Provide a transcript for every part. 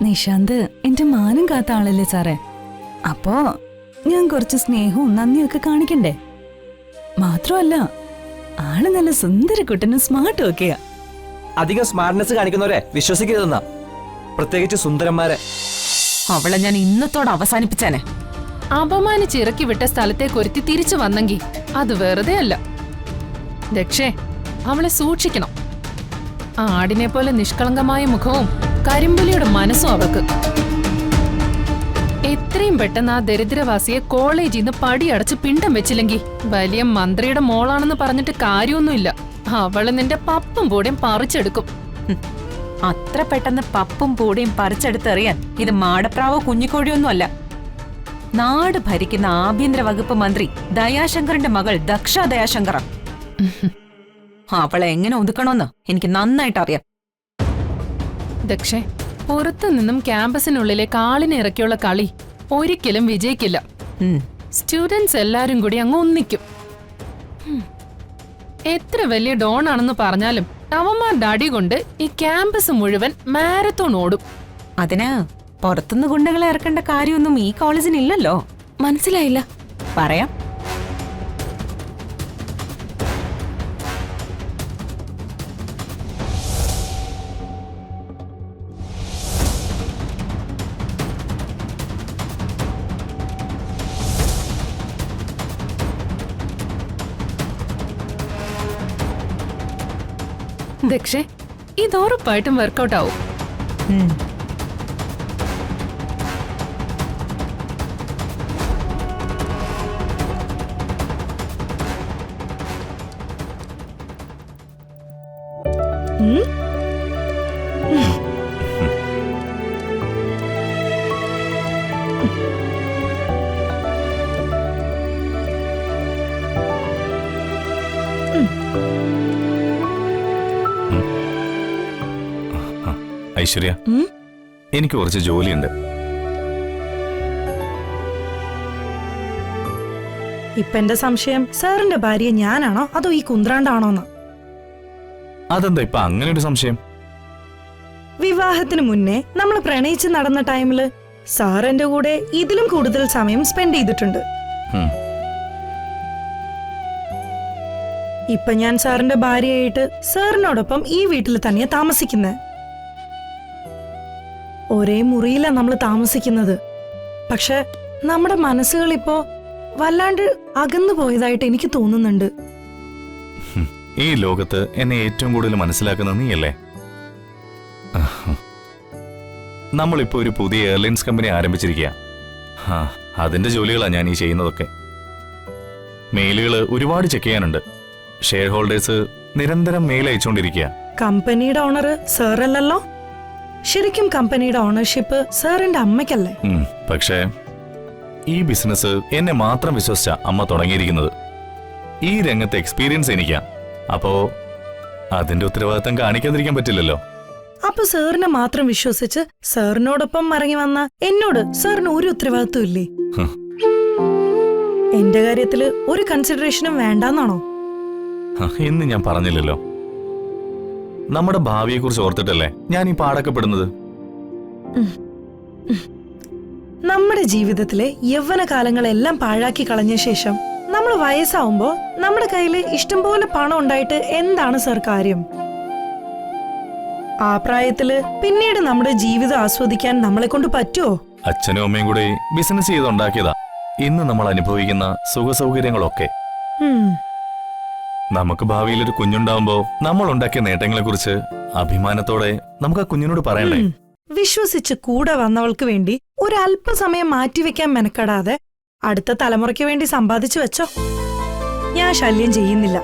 നിശാന്ത് എന്റെ മാനം കാത്ത ആളല്ലേ സാറേ. അപ്പോ ഞാൻ കുറച്ച് സ്നേഹവും നന്ദിയൊക്കെ കാണിക്കണ്ടേ? മാത്രമല്ല ആള് നല്ല സുന്ദരക്കുട്ടനും സ്മാർട്ടും ഒക്കെയാ. അധികം സ്മാർട്ട്നെസ് കാണിക്കുന്നവരെ വിശ്വസിക്കരുതെന്നാ, പ്രത്യേകിച്ച് സുന്ദരന്മാരെ. അവളെ ഞാൻ ഇന്നത്തോടെ അവസാനിപ്പിച്ചാനെ. അപമാനിച്ചിറക്കി വിട്ട സ്ഥലത്തേക്ക് ഒരുത്തി തിരിച്ചു വന്നെങ്കിൽ അത് വെറുതെ അല്ല. ദക്ഷേ, അവളെ സൂക്ഷിക്കണം. ആടിനെ പോലെ നിഷ്കളങ്കമായ മുഖവും കരിമ്പുലിയുടെ മനസ്സും അവൾക്ക്. എത്രയും പെട്ടെന്ന് ആ ദരിദ്രവാസിയെ കോളേജിൽ നിന്ന് പടിയടച്ച് പിണ്ടം വെച്ചില്ലെങ്കിൽ വലിയ മന്ത്രിയുടെ മോളാണെന്ന് പറഞ്ഞിട്ട് കാര്യമൊന്നുമില്ല. അവള് നിന്റെ പപ്പും പൂടെയും പറിച്ചെടുക്കും. അത്ര പെട്ടെന്ന് പപ്പും പൂടെയും പറിച്ചെടുത്തെറിയാൻ ഇത് മാടപ്രാവോ കുഞ്ഞിക്കോഴിയൊന്നും അല്ല. നാട് ഭരിക്കുന്ന ആഭ്യന്തര വകുപ്പ് മന്ത്രി ദയാശങ്കറിന്റെ മകൾ ദക്ഷ ദയാശങ്കറ. അവളെ എങ്ങനെ ഒതുക്കണമെന്ന് എനിക്ക് നന്നായിട്ട് അറിയാം. ദക്ഷേ, പുറത്തു നിന്നും ക്യാമ്പസിനുള്ളിലേക്ക് ആളിനെ ഇറക്കിയുള്ള കളി ഒരിക്കലും വിജയിക്കില്ല. സ്റ്റുഡൻസ് എല്ലാരും കൂടി അങ്ങ് ഒന്നിക്കും. എത്ര വലിയ ഡോൺ ആണെന്ന് പറഞ്ഞാലും അവന്മാരുടെ അടി കൊണ്ട് ഈ ക്യാമ്പസ് മുഴുവൻ മാരത്തോൺ ഓടും. അതിന് പുറത്തുനിന്ന് ഗുണ്ടകളെ ഇറക്കേണ്ട കാര്യമൊന്നും ഈ കോളേജിനില്ലല്ലോ. മനസ്സിലായില്ല. പറയാം. ദക്ഷേ, ഇത് ഉറപ്പായിട്ടും വർക്കൗട്ട് ആവും. ഐശ്വര്യ, എനിക്ക് കുറച്ച് ജോലിയുണ്ട്. ഇപ്പൊ എന്റെ സംശയം സാറിന്റെ ഭാര്യ ഞാനാണോ അതോ ഈ കുന്ത്രാണ്ടാണോന്ന്. അതെന്താ ഇപ്പൊ അങ്ങനെ ഒരു സംശയം? വിവാഹത്തിന് മുന്നേ നമ്മൾ പ്രണയിച്ച് നടന്ന ടൈമില് സാർ എന്റെ കൂടെ ഇതിലും കൂടുതൽ സമയം സ്പെൻഡ് ചെയ്തിട്ടുണ്ട്. ഇപ്പൊ ഞാൻ സാറിന്റെ ഭാര്യയായിട്ട് സാറിനോടൊപ്പം ഈ വീട്ടിൽ തന്നെയാ താമസിക്കുന്നത്. ഒരേ മുറിയിലാ നമ്മൾ താമസിക്കുന്നത്. പക്ഷെ നമ്മുടെ മനസ്സുകൾ ഇപ്പോ വല്ലാണ്ട് അകന്നു പോയതായിട്ട് എനിക്ക് തോന്നുന്നുണ്ട്. ഈ ലോകത്ത് എന്നെ ഏറ്റവും കൂടുതൽ മനസ്സിലാക്കുന്ന നീയല്ലേ? നമ്മളിപ്പോ ഒരു പുതിയ എയർലൈൻസ് കമ്പനി ആരംഭിച്ചിരിക്കുക. അതിന്റെ ജോലികളാണ് ഞാൻ ഈ ചെയ്യുന്നതൊക്കെ. മെയിലുകൾ ഒരുപാട് ചെക്ക് ചെയ്യാനുണ്ട്. ഷെയർ ഹോൾഡേഴ്സ് നിരന്തരം മെയിൽ അയച്ചുകൊണ്ടിരിക്കുക. കമ്പനിയുടെ ഓണർ സാറല്ലല്ലോ. ശരിക്കും കമ്പനിയുടെ ഓണർഷിപ്പ് സാറിന്റെ അമ്മയ്ക്കല്ലേ? പക്ഷേ ഈ ബിസിനസ് എന്നെ മാത്രം വിശ്വസിച്ച അമ്മ തുടങ്ങിയിരിക്കുന്നത്. ഈ രംഗത്തെ എക്സ്പീരിയൻസ് എനിക്കാ. അപ്പോ അതിന്റെ ഉത്തരവാദിത്തം കാണിക്കാതിരിക്കാൻ പറ്റില്ലല്ലോ. അപ്പൊ സാറിനെ മാത്രം വിശ്വസിച്ച് സാറിനോടൊപ്പം ഇറങ്ങി വന്ന എന്നോട് സാറിന് ഒരു ഉത്തരവാദിത്വം ഇല്ലേ? എന്റെ കാര്യത്തില് ഒരു കൺസിഡറേഷനും വേണ്ടെന്നാണോ? എന്ന് ഞാൻ പറഞ്ഞില്ലല്ലോ. നമ്മുടെ ഭാവിയെ കുറിച്ച് ഓർത്തിട്ടല്ലേ ഞാൻ ഈ പാടക്കപ്പെടുന്നത്. നമ്മുടെ ജീവിതത്തിലെ യൗവന കാലങ്ങളെല്ലാം പാഴാക്കി കളഞ്ഞ ശേഷം നമ്മൾ വയസ്സാവുമ്പോ നമ്മുടെ കയ്യില് ഇഷ്ടംപോലെ പണം ഉണ്ടായിട്ട് എന്താണ് സർ കാര്യം? ആ പ്രായത്തില് പിന്നീട് നമ്മുടെ ജീവിതം ആസ്വദിക്കാൻ നമ്മളെ കൊണ്ട് പറ്റുമോ? അച്ഛനും അമ്മയും കൂടെ ബിസിനസ് ചെയ്തുണ്ടാക്കിയതാ ഇന്ന് നമ്മൾ അനുഭവിക്കുന്ന സുഖസൗകര്യങ്ങളൊക്കെ. നമുക്ക് ഭാവിയിൽ ഒരു കുഞ്ഞുണ്ടാവുമ്പോ നമ്മൾ ഉണ്ടാക്കിയ നേട്ടങ്ങളെ കുറിച്ച് അഭിമാനത്തോടെ നമുക്ക് ആ കുഞ്ഞിനോട് പറയണ്ടേ? വിശ്വസിച്ച് കൂടെ വന്നവൾക്ക് വേണ്ടി ഒരു അല്പസമയം മാറ്റിവെക്കാൻ മെനക്കെടാതെ അടുത്ത തലമുറയ്ക്ക് വേണ്ടി സമ്പാദിച്ചു വെച്ചോ. ഞാൻ ശല്യം ചെയ്യുന്നില്ല.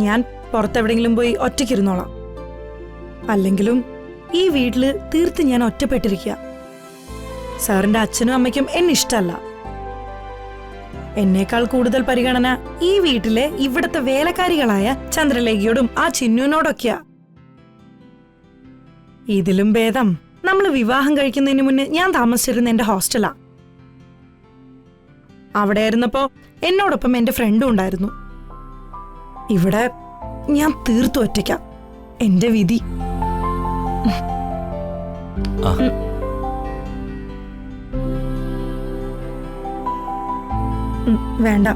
ഞാൻ പുറത്തെവിടെങ്കിലും പോയി ഒറ്റയ്ക്കിരുന്നോളാം. അല്ലെങ്കിലും ഈ വീട്ടില് തീർത്ത് ഞാൻ ഒറ്റപ്പെട്ടിരിക്കുക. സാറിന്റെ അച്ഛനും അമ്മയ്ക്കും എന്നെ ഇഷ്ടല്ല. എന്നേക്കാൾ കൂടുതൽ പരിഗണന ഈ വീട്ടിലെ ഇവിടത്തെ വേലക്കാരികളായ ചന്ദ്രലേഖയോടും ആ ചിന്നുവിനോടൊക്കെയാ. ഇതിലും ഭേദം നമ്മൾ വിവാഹം കഴിക്കുന്നതിന് മുന്നേ ഞാൻ താമസിച്ചിരുന്ന എന്റെ ഹോസ്റ്റലാ. അവിടെ ആയിരുന്നപ്പോ എന്നോടൊപ്പം എന്റെ ഫ്രണ്ടും ഉണ്ടായിരുന്നു. ഇവിടെ ഞാൻ തീർത്തു ഒറ്റയ്ക്കാം. എന്റെ വിധി. ആ. വേണ്ട,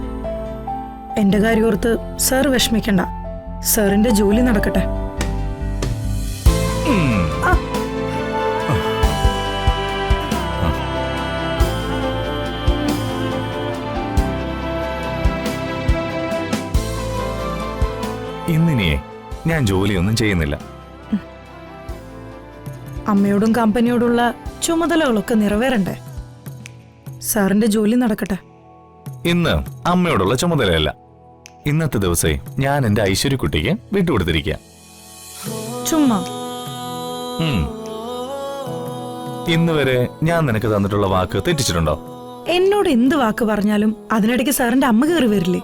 എന്റെ കാര്യം ഓർത്ത് സാർ വിഷമിക്കണ്ട. സാറിന്റെ ജോലി നടക്കട്ടെ. ഇന്നിനിയെ ഞാൻ ജോലിയൊന്നും ചെയ്യുന്നില്ല. അമ്മയോടും കമ്പനിയോടുള്ള ചുമതലകളൊക്കെ നിറവേറണ്ടേ? സാറിന്റെ ജോലി നടക്കട്ടെ. ഇന്ന് അമ്മയോടുള്ള ചുമതലയല്ല. ഇന്നത്തെ ദിവസേ ഞാൻ എന്റെ ഐശ്വര്യക്കുട്ടിക്ക് വിട്ടുകൊടുത്തിരിക്കുക. ചുമ്മാ ഇന്ന് വരെ ഞാൻ നിനക്ക് തന്നിട്ടുള്ള വാക്ക് തെറ്റിച്ചിട്ടുണ്ടോ? എന്നോട് എന്ത് വാക്ക് പറഞ്ഞാലും അതിനിടയ്ക്ക് സാറിന്റെ അമ്മ കയറി വരില്ലേ?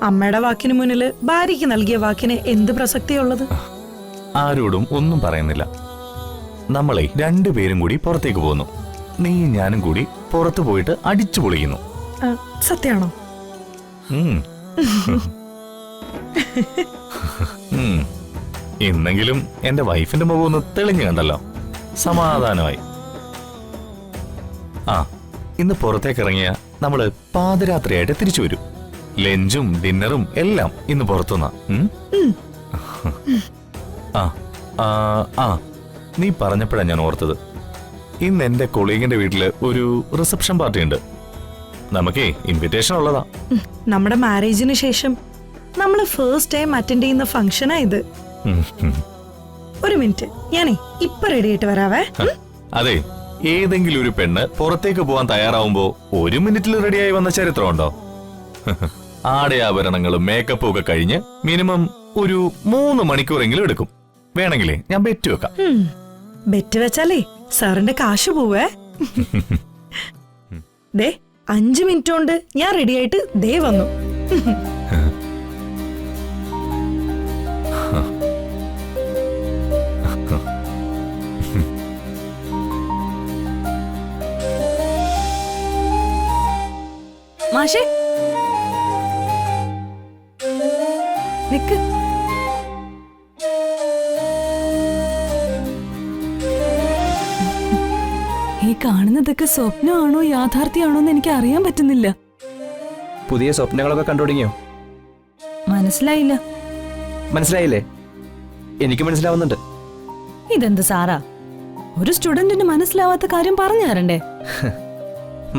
അമ്മയുടെ വാക്കിന് മുന്നിൽ ഭാര്യയ്ക്ക് നൽകിയ വാക്കിന് എന്ത് പ്രസക്തിയുള്ളത്? ആരോടും ഒന്നും പറയുന്നില്ല. നമ്മളെ രണ്ടുപേരും കൂടി പുറത്തേക്ക് പോകുന്നു. നീയും ഞാനും കൂടി പുറത്തു പോയിട്ട് അടിച്ചു പൊളിക്കുന്നു. സത്യാണോ? ഇന്നെങ്കിലും എന്റെ വൈഫിന്റെ മുഖം ഒന്ന് തെളിഞ്ഞു കണ്ടല്ലോ, സമാധാനമായി. ആ, ഇന്ന് പുറത്തേക്ക് ഇറങ്ങിയ നമ്മള് പാതിരാത്രിയായിട്ട് തിരിച്ചു വരും. ലഞ്ചും ഡിന്നറും എല്ലാം ഇന്ന് പുറത്തുനിന്നാ. നീ പറഞ്ഞപ്പോഴാണ് ഞാൻ ഓർത്തത്, ഇന്ന് എന്റെ കൊളീഗിന്റെ വീട്ടില് ഒരു റിസപ്ഷൻ പാർട്ടി ഉണ്ട്. നമുക്കേ ഇൻവിറ്റേഷൻ ഉള്ളതാ. നമ്മുടെ മാരേജിന് ശേഷം നമ്മള് ഫസ്റ്റ് ടൈം അറ്റൻഡ് ചെയ്യുന്ന ഫംഗ്ഷനാ ഇത്. ഒരു മിനിറ്റ്, ഞാനേ ഇപ്പൊ റെഡി ആയിട്ട് വരാവേ. അതെ, ഏതെങ്കിലും ഒരു പെണ്ണ് പുറത്തേക്ക് പോവാൻ തയ്യാറാവുമ്പോ 1 മിനിറ്റിൽ റെഡിയായി വന്ന ചരിത്രമുണ്ടോ? ആടയാഭരണങ്ങളും മേക്കപ്പും ഒക്കെ കഴിഞ്ഞ് മിനിമം ഒരു 3 മണിക്കൂറെങ്കിലും എടുക്കും. വേണമെങ്കിലേ ഞാൻ ബെറ്റ് വെക്കാം. ബെറ്റ് വെച്ചാലേ സാറിന്റെ കാശ് പോവേ. ദേ 5 മിനിറ്റ് കൊണ്ട് ഞാൻ റെഡി ആയിട്ട് ദേ വന്നു. മാഷേ നിക്ക്. ഈ കാണുന്നതൊക്കെ സ്വപ്നമാണോ യാഥാർത്ഥ്യമാണോ എന്ന് എനിക്ക് അറിയാൻ പറ്റുന്നില്ല. പുതിയ സ്വപ്നങ്ങളൊക്കെ കണ്ടു തുടങ്ങിയോ? മനസ്സിലായില്ല. മനസ്സിലായില്ലേ? എനിക്ക് മനസ്സിലാവുന്നുണ്ട്. ഇതെന്ത് സാറാ, ഒരു സ്റ്റുഡന്റിന് മനസ്സിലാവാത്ത കാര്യം പറഞ്ഞു തരണ്ടേ?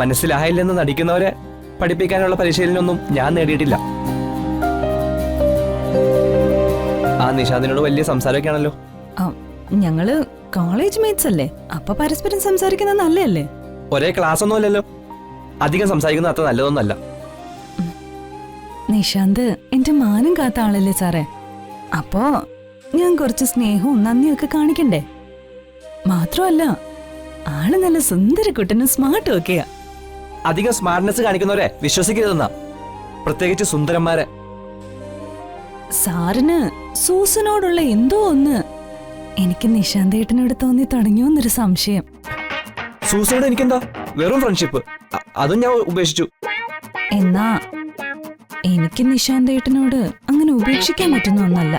മനസ്സിലായില്ലെന്ന് നടിക്കുന്നവരെ പഠിപ്പിക്കാനുള്ള പരിശീലനമൊന്നും ഞാൻ നേടിയിട്ടില്ല. ആ നിഷാദിനോട് വലിയ സംസാരമൊക്കെ ആണല്ലോ. ഞങ്ങള് കോളേജ് മേറ്റ്സ് അല്ലേ, അപ്പൊ പരസ്പരം സംസാരിക്കുന്നത് നല്ലതല്ലേ? ഒരേ ക്ലാസ് ഒന്നും അല്ലല്ലോ. അധികം സംസാരിക്കുന്നത് അത്ര നല്ലതൊന്നല്ല. നിഷാന്ത് എന്റെ മാനം കാത്ത ആളല്ലേ സാറേ, അപ്പോ ഞാൻ കുറച്ച് സ്നേഹവും നന്ദിയും ഒക്കെ കാണിക്കണ്ടേ? മാത്രമല്ല ആള് നല്ല സുന്ദരക്കുട്ടനും സ്മാർട്ടും ഒക്കെയാ. അധികം സ്മാർട്ട്നെസ് കാണിക്കുന്നവരെ വിശ്വസിക്കരുതെന്നാ, പ്രത്യേകിച്ച് സുന്ദരന്മാരെ. സാറിന് സൂസനോടുള്ള എന്തോ ഒന്ന് എനിക്ക് നിശാന്തേട്ടനോട് തോന്നി തുടങ്ങിയോന്നൊരു സംശയം. സൂസനോട് എനിക്കെന്താ, വെറും ഫ്രണ്ട്ഷിപ്പ്. അതും ഞാൻ ഉപേക്ഷിച്ചു. എന്നാ എനിക്ക് നിശാന്തേട്ടനോട് അങ്ങനെ ഉപേക്ഷിക്കാൻ പറ്റുന്ന ഒന്നല്ല.